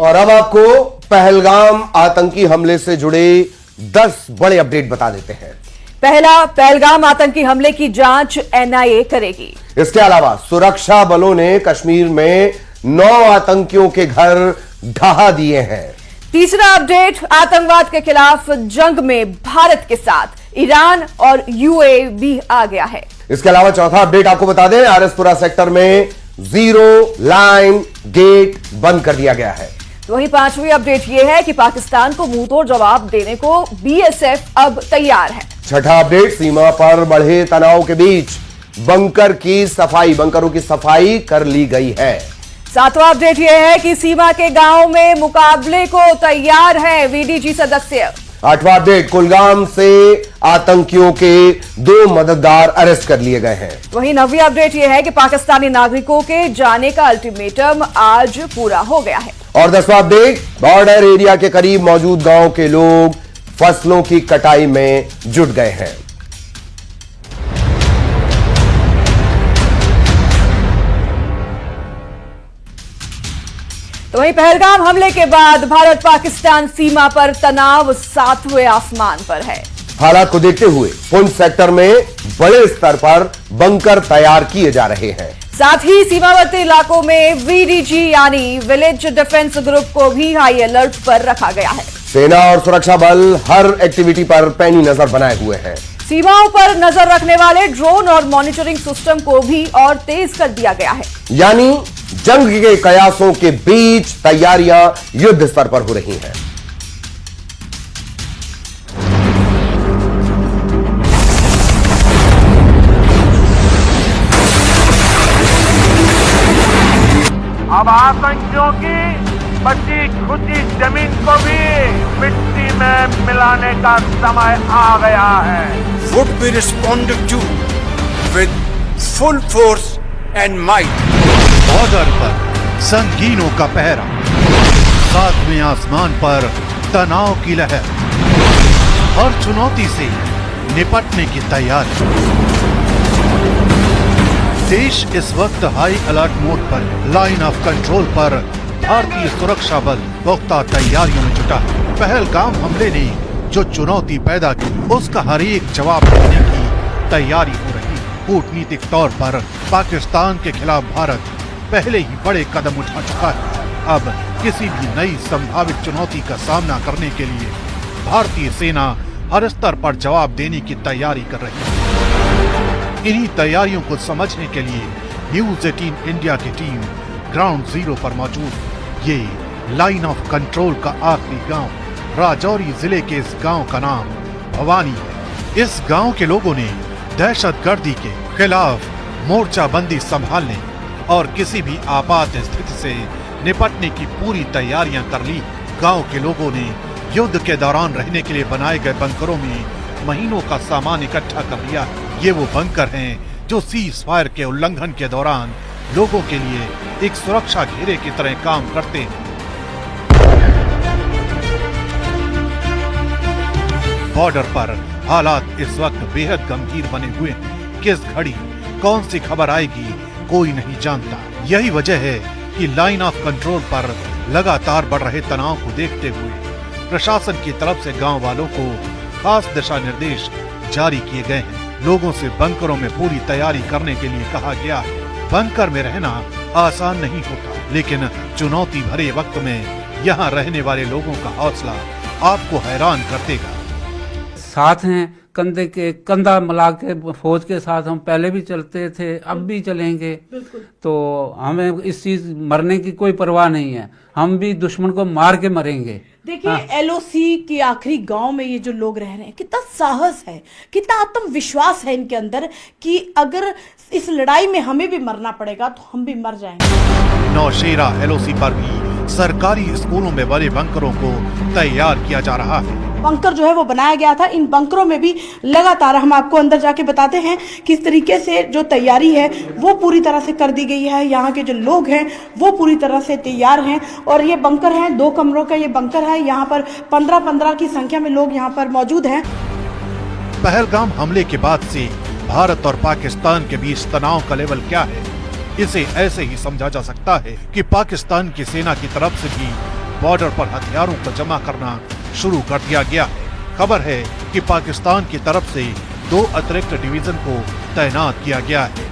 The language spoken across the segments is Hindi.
और अब आपको पहलगाम आतंकी हमले से जुड़े 10 बड़े अपडेट बता देते हैं। पहला, पहलगाम आतंकी हमले की जांच एनआईए करेगी। इसके अलावा सुरक्षा बलों ने कश्मीर में 9 आतंकियों के घर ढहा दिए हैं। तीसरा अपडेट, आतंकवाद के खिलाफ जंग में भारत के साथ ईरान और यूएई भी आ गया है। इसके अलावा चौथा अपडेट आपको बता दें, आरएसपुरा सेक्टर में 0 लाइन गेट बंद कर दिया गया है। तो वहीं पांचवी अपडेट यह है कि पाकिस्तान को मुंहतोड़ जवाब देने को बीएसएफ अब तैयार है। छठा अपडेट, सीमा पर बढ़े तनाव के बीच बंकरों की सफाई कर ली गई है। सातवां अपडेट यह है कि सीमा के गांव में मुकाबले को तैयार है वीडीजी सदस्य। आठवां अपडेट, कुलगाम से आतंकियों के 2 मददगार अरेस्ट कर लिए गए हैं। वहीं नवीं अपडेट यह है कि पाकिस्तानी नागरिकों के जाने का अल्टीमेटम आज पूरा हो गया है। और 10वां अपडेट, बॉर्डर एरिया के करीब मौजूद गांव के लोग फसलों की कटाई में जुट गए हैं। तो वहीं पहलगाम हमले के बाद भारत पाकिस्तान सीमा पर तनाव 7वें आसमान पर है। हालात को देखते हुए पुंछ सेक्टर में बड़े स्तर पर बंकर तैयार किए जा रहे हैं। साथ ही सीमावर्ती इलाकों में वीडीजी यानी विलेज डिफेंस ग्रुप को भी हाई अलर्ट पर रखा गया है। सेना और सुरक्षा बल हर एक्टिविटी पर पैनी नजर बनाए हुए हैं। सीमाओं पर नजर रखने वाले ड्रोन और मॉनिटरिंग सिस्टम को भी और तेज कर दिया गया है। यानी जंग के कयासों के बीच तैयारियां युद्ध स्तर पर हो रही हैं। अब आतंकियों की बची खुची जमीन को भी मिट्टी में मिलाने का समय आ गया है। Would be responded to with full force and might. Border पर संगीनों का पहरा, सातवें आसमान पर तनाव की लहर, हर चुनौती से निपटने की तैयारी। देश इस वक्त हाई अलर्ट मोड पर, लाइन ऑफ कंट्रोल पर भारतीय सुरक्षा बल पुख्ता तैयारियों में जुटा है। पहलगाम हमले ने जो चुनौती पैदा की, उसका हर एक जवाब देने की तैयारी हो रही है। कूटनीतिक तौर पर पाकिस्तान के खिलाफ भारत पहले ही बड़े कदम उठा चुका है। अब किसी भी नई संभावित चुनौती का सामना करने के लिए भारतीय सेना हर स्तर पर जवाब देने की तैयारी कर रही है। इन्हीं तैयारियों को समझने के लिए न्यूज 18 इंडिया की टीम ग्राउंड जीरो पर मौजूद। ये लाइन ऑफ कंट्रोल का आखिरी गांव, राजौरी जिले के इस गांव का नाम भवानी है। इस गांव के लोगों ने दहशतगर्दी के खिलाफ मोर्चाबंदी संभालने और किसी भी आपात स्थिति से निपटने की पूरी तैयारियां कर ली। गांव के लोगों ने युद्ध के दौरान रहने के लिए बनाए गए बंकरों में महीनों का सामान इकट्ठा कर लिया। ये वो बंकर हैं जो सीज फायर के उल्लंघन के दौरान लोगों के लिए एक सुरक्षा घेरे की तरह काम करते हैं। बॉर्डर पर हालात इस वक्त बेहद गंभीर बने हुए हैं। किस घड़ी कौन सी खबर आएगी कोई नहीं जानता। यही वजह है कि लाइन ऑफ कंट्रोल पर लगातार बढ़ रहे तनाव को देखते हुए प्रशासन की तरफ से गांव वालों को खास दिशा निर्देश जारी किए गए हैं। लोगों से बंकरों में पूरी तैयारी करने के लिए कहा गया है। बंकर में रहना आसान नहीं होता, लेकिन चुनौती भरे वक्त में यहाँ रहने वाले लोगों का हौसला आपको हैरान कर देगा। साथ हैं, कंधे के कंधा मिला के फौज के साथ हम पहले भी चलते थे, अब भी चलेंगे। तो हमें इस चीज मरने की कोई परवाह नहीं है। हम भी दुश्मन को मार के मरेंगे। देखिए, एलओसी के आखिरी गांव में ये जो लोग रह रहे हैं, कितना साहस है, कितना आत्मविश्वास है इनके अंदर कि अगर इस लड़ाई में हमें भी मरना पड़ेगा तो हम भी मर जाएंगे। नौशेरा एलओसी पर भी सरकारी स्कूलों में बने बंकरों को तैयार किया जा रहा है। बंकर जो है वो बनाया गया था। इन बंकरों में भी लगातार हम आपको अंदर जाके बताते हैं किस तरीके से जो तैयारी है वो पूरी तरह से कर दी गई है। यहाँ के जो लोग हैं वो पूरी तरह से तैयार हैं। और ये बंकर है, 2 कमरों का ये बंकर है। यहाँ पर 15-15 की संख्या में लोग यहाँ पर मौजूद हैं। पहलगाम हमले के बाद से भारत और पाकिस्तान के बीच तनाव का लेवल क्या है, इसे ऐसे ही समझा जा सकता है कि पाकिस्तान की सेना की तरफ से भी बॉर्डर पर हथियारों को जमा करना शुरू कर दिया गया है। खबर है कि पाकिस्तान की तरफ से 2 अतिरिक्त डिवीजन को तैनात किया गया है।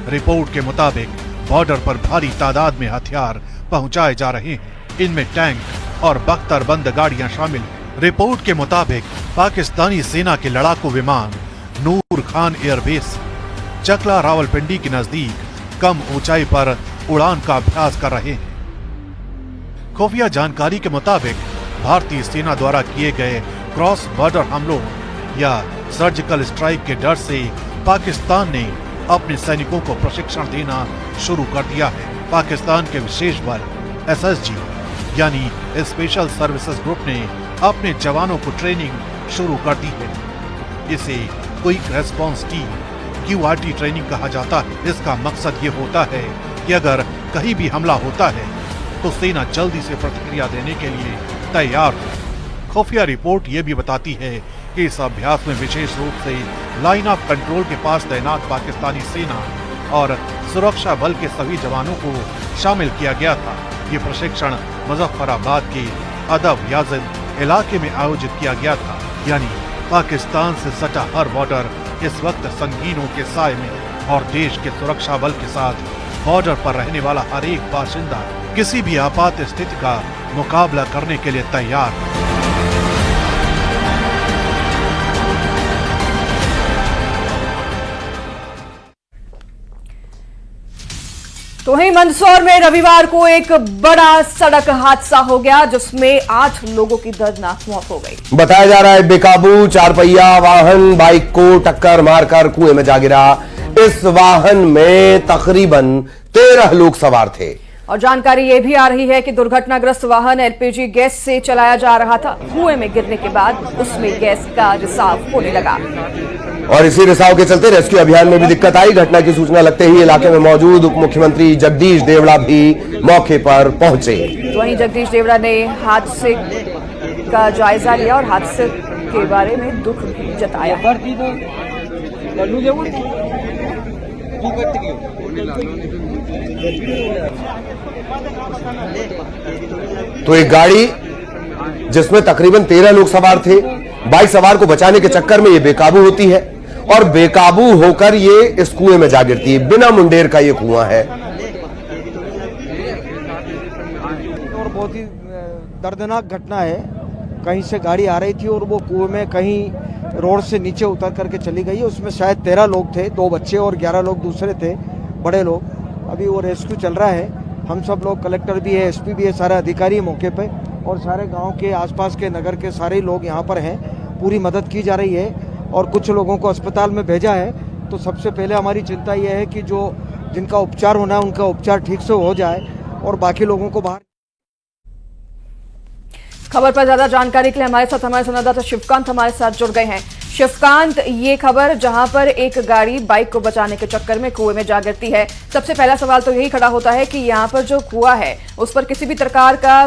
रिपोर्ट के मुताबिक बॉर्डर पर भारी तादाद में हथियार पहुंचाए जा रहे हैं। इनमें टैंक और बख्तरबंद गाड़ियां शामिल हैं। रिपोर्ट के मुताबिक पाकिस्तानी सेना के लड़ाकू विमान नूर खान एयरबेस चकला रावलपिंडी के नजदीक कम ऊंचाई पर उड़ान का अभ्यास कर रहे हैं। खुफिया जानकारी के मुताबिक भारतीय सेना द्वारा किए गए क्रॉस बॉर्डर हमलों या सर्जिकल स्ट्राइक के डर से पाकिस्तान ने अपने सैनिकों को प्रशिक्षण देना शुरू कर दिया है। पाकिस्तान के विशेष बल SSG यानी स्पेशल सर्विसेज ग्रुप ने अपने जवानों को ट्रेनिंग शुरू कर दी है। इसे quick response team QRT training कहा जाता है। इसका मकसद ये होता है कि अगर कहीं भी हमला होता है तो सेना जल्दी से प्रतिक्रिया देने के लिए तैयार हो। खुफिया रिपोर्ट ये भी बताती है कि इस अभ्यास में विशेष रूप से लाइन ऑफ कंट्रोल के पास तैनात पाकिस्तानी सेना और सुरक्षा बल के सभी जवानों को शामिल किया गया था। ये प्रशिक्षण मुजफ्फराबाद के अदब याजिद इलाके में आयोजित किया गया था। यानी पाकिस्तान से सटा हर बॉर्डर इस वक्त संगीनों के साए में और देश के सुरक्षा बल के साथ बॉर्डर पर रहने वाला हर एक बाशिंदा किसी भी आपात स्थिति का मुकाबला करने के लिए तैयार है। तो वहीं मंदसौर में रविवार को एक बड़ा सड़क हादसा हो गया जिसमें 8 लोगों की दर्दनाक मौत हो गई। बताया जा रहा है बेकाबू 4 पहिया वाहन बाइक को टक्कर मारकर कुएं में जा गिरा। इस वाहन में तकरीबन 13 लोग सवार थे। और जानकारी ये भी आ रही है कि दुर्घटनाग्रस्त वाहन LPG गैस से चलाया जा रहा था। कुएं में गिरने के बाद उसमें गैस का रिसाव होने लगा और इसी रिसाव के चलते रेस्क्यू अभियान में भी दिक्कत आई। घटना की सूचना लगते ही इलाके में मौजूद उप मुख्यमंत्री जगदीश देवड़ा भी मौके पर पहुंचे। तो वहीं जगदीश देवड़ा ने हादसे का जायजा लिया और हादसे के बारे में दुख भी जताया। तो एक गाड़ी जिसमें तकरीबन 13 लोग सवार थे, बाइक सवार को बचाने के चक्कर में ये बेकाबू होती है और बेकाबू होकर ये इस कुएं में जा गिरती है। बिना मुंडेर का ये कुआं है। और बहुत ही दर्दनाक घटना है। कहीं से गाड़ी आ रही थी और वो कुएं में कहीं रोड से नीचे उतर करके चली गई। उसमें शायद 13 लोग थे, 2 बच्चे और 11 लोग दूसरे थे, बड़े लोग। अभी वो रेस्क्यू चल रहा है। हम सब लोग, कलेक्टर भी है, SP भी है, सारे अधिकारी मौके पे और सारे गांव के आसपास के नगर के सारे लोग यहाँ पर हैं। पूरी मदद की जा रही है और कुछ लोगों को अस्पताल में भेजा है। तो सबसे पहले हमारी चिंता ये है कि जो जिनका उपचार होना है उनका उपचार ठीक से हो जाए और बाकी लोगों को बाहर। खबर पर ज्यादा जानकारी के लिए हमारे संवाददाता शिवकांत हमारे साथ जुड़ गए हैं। शिवकांत, ये खबर जहां पर एक गाड़ी बाइक को बचाने के चक्कर में कुएं में जा गिरती है, सबसे पहला सवाल तो यही खड़ा होता है कि यहां पर जो कुआं है उस पर किसी भी प्रकार का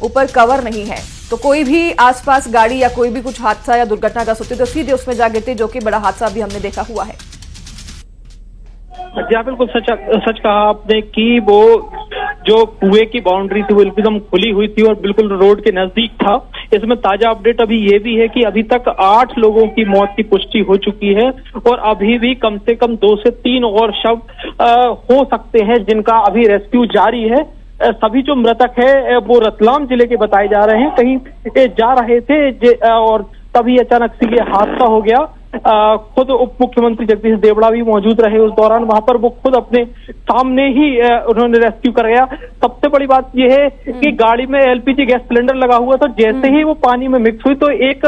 ऊपर कवर नहीं है, तो कोई भी आसपास गाड़ी या कोई भी कुछ हादसा या दुर्घटना का होती तो सीधे उसमें जा गिरती, जो कि बड़ा हादसा भी हमने देखा हुआ है। जी बिल्कुल सच कहा आपने कि वो जो कुएं की बाउंड्री थी वो एकदम खुली हुई थी और बिल्कुल रोड के नजदीक था। इसमें ताजा अपडेट अभी ये भी है कि अभी तक 8 लोगों की मौत की पुष्टि हो चुकी है और अभी भी कम से कम 2 से 3 और शव हो सकते हैं जिनका अभी रेस्क्यू जारी है। सभी जो मृतक है वो रतलाम जिले के बताए जा रहे हैं। कहीं जा रहे थे और तभी अचानक से ये हादसा हो गया। खुद उप मुख्यमंत्री जगदीश देवड़ा भी मौजूद रहे उस दौरान। वहां पर वो खुद अपने सामने ही उन्होंने रेस्क्यू कराया। सबसे बड़ी बात यह है कि गाड़ी में LPG गैस सिलेंडर लगा हुआ था। जैसे ही वो पानी में मिक्स हुई तो एक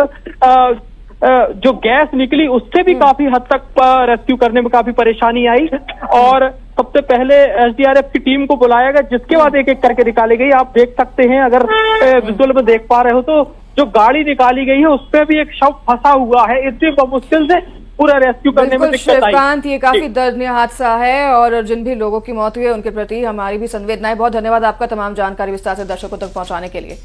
जो गैस निकली उससे भी काफी हद तक रेस्क्यू करने में काफी परेशानी आई और सबसे पहले SDRF की टीम को बुलाया गया, जिसके बाद एक एक करके निकाली गई। आप देख सकते हैं, अगर विजुअल में देख पा रहे हो तो जो गाड़ी निकाली गई है उसपे भी एक शव फंसा हुआ है। इतनी मुश्किल से पूरा रेस्क्यू करने में दिक्कत आई। शिवकांत, ये काफी दर्दनीय हादसा है और जिन भी लोगों की मौत हुई है उनके प्रति हमारी भी संवेदनाएं। बहुत धन्यवाद आपका तमाम जानकारी विस्तार से दर्शकों तक पहुंचाने के लिए।